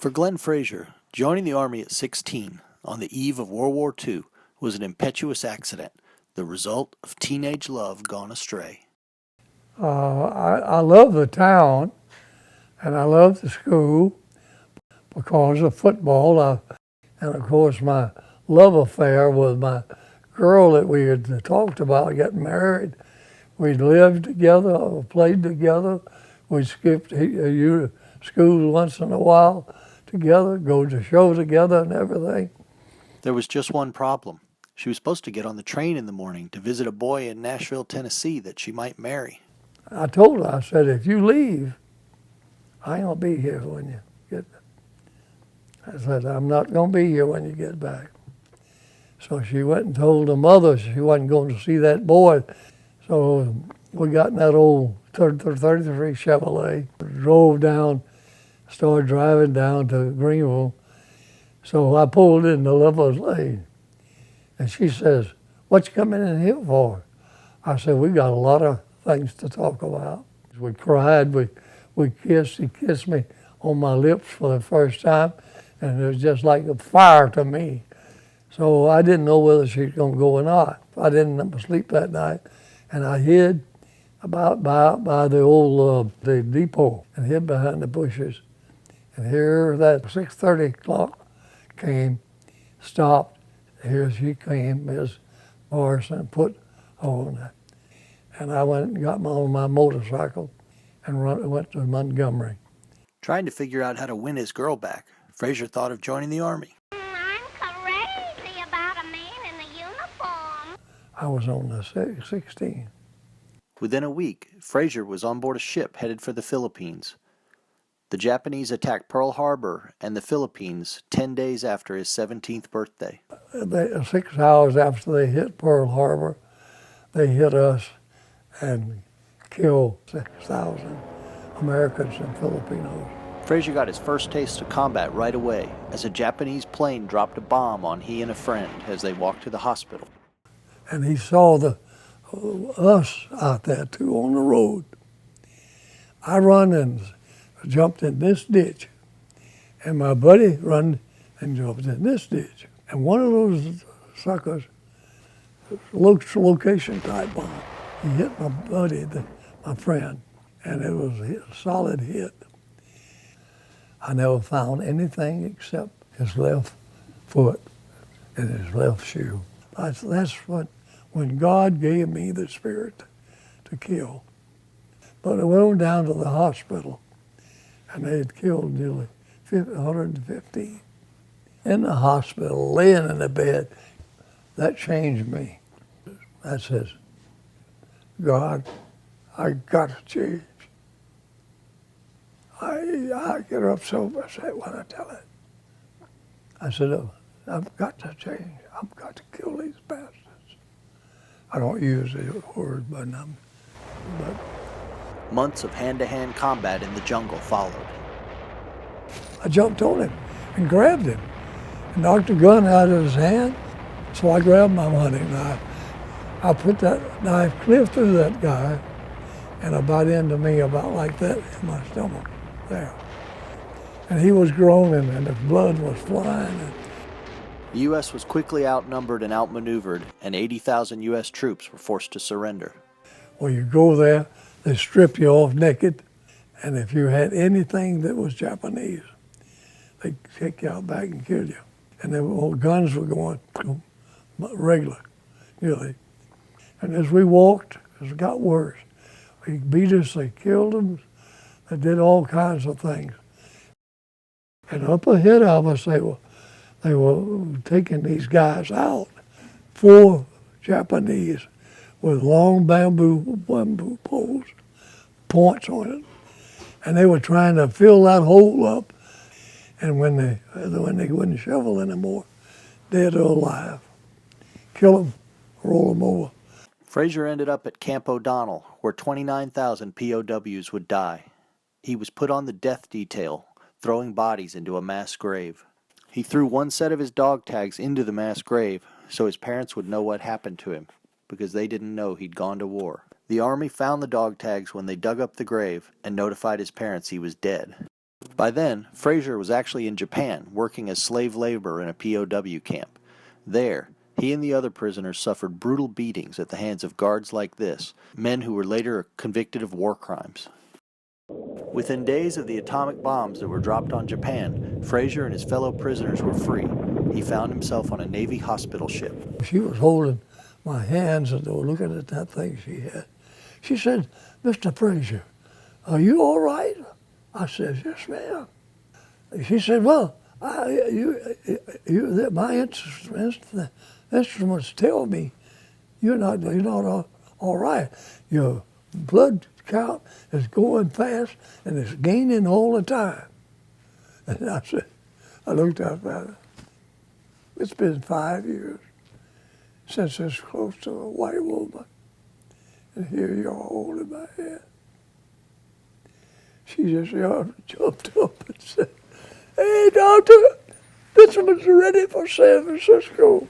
For Glenn Frazier, joining the Army at 16, on the eve of World War II, was an impetuous accident, the result of teenage love gone astray. I love the town, and I love the school because of football. And of course, my love affair with my girl that we had talked about getting married. We'd lived together, played together. We'd skip school once in a while together, go to show together and everything. There was just one problem. She was supposed to get on the train in the morning to visit a boy in Nashville, Tennessee that she might marry. I told her, I said, if you leave, I ain't gonna be here when you get back. I said, I'm not gonna be here when you get back. So she went and told her mother she wasn't going to see that boy. So we got in that old 33 Chevrolet, drove down, started driving down to Greenville. So I pulled into Lover's Lane, and she says, what you coming in here for? I said, we got a lot of things to talk about. We cried, we kissed. He kissed me on my lips for the first time, and it was just like a fire to me. So I didn't know whether she was going to go or not. I didn't sleep that night, and I hid about by the old the depot and hid behind the bushes. And here that 6:30 clock came, stopped. Here she came, Miss Morrison, put on that. And I went and got on my motorcycle and went to Montgomery. Trying to figure out how to win his girl back, Frazier thought of joining the Army. I was on the 16. Within a week, Frazier was on board a ship headed for the Philippines. The Japanese attacked Pearl Harbor and the Philippines 10 days after his 17th birthday. 6 hours after they hit Pearl Harbor, they hit us and killed 6,000 Americans and Filipinos. Frazier got his first taste of combat right away as a Japanese plane dropped a bomb on he and a friend as they walked to the hospital. And he saw us out there too on the road. I run and jumped in this ditch, and my buddy run and jumped in this ditch. And one of those suckers, location type bomb, he hit my buddy, my friend, and it was a solid hit. I never found anything except his left foot and his left shoe. That's when God gave me the spirit to kill. But I went on down to the hospital, and they had killed nearly 115. In the hospital, laying in the bed, that changed me. That says, God, I got to change. I get upset when I tell it. I said, oh, I've got to change. I've got to kill these bastards. I don't use the word, but months of hand-to-hand combat in the jungle followed. I jumped on him and grabbed him and knocked the gun out of his hand. So I grabbed my hunting knife. I put that knife clear through that guy and about into me, about like that in my stomach there. And he was groaning and the blood was flying. The U.S. was quickly outnumbered and outmaneuvered, and 80,000 U.S. troops were forced to surrender. Well, you go there, they strip you off naked, and if you had anything that was Japanese, they'd take you out back and kill you. And then all guns were going regular, really. And as we walked, it got worse. They beat us, they killed them, they did all kinds of things. And up ahead of us, they were taking these guys out, 4 Japanese with long bamboo poles, points on it. And they were trying to fill that hole up. And when they wouldn't shovel anymore, dead or alive, kill them, roll them over. Frazier ended up at Camp O'Donnell, where 29,000 POWs would die. He was put on the death detail, throwing bodies into a mass grave. He threw one set of his dog tags into the mass grave so his parents would know what happened to him, because they didn't know he'd gone to war. The Army found the dog tags when they dug up the grave and notified his parents he was dead. By then, Frazier was actually in Japan, working as slave labor in a POW camp. There, he and the other prisoners suffered brutal beatings at the hands of guards like this, men who were later convicted of war crimes. Within days of the atomic bombs that were dropped on Japan, Frazier and his fellow prisoners were free. He found himself on a Navy hospital ship. She was holding my hands and they were looking at that thing she had. She said, "Mr. Frazier, are you all right?" I said, "Yes, ma'am." She said, "Well, my instruments tell me you're not all right. Your blood count is going fast and it's gaining all the time." And I looked up at her. It's been 5 years since I was close to a white woman, and here you are holding my hand. She just jumped up and said, "Hey, doctor, this one's ready for San Francisco."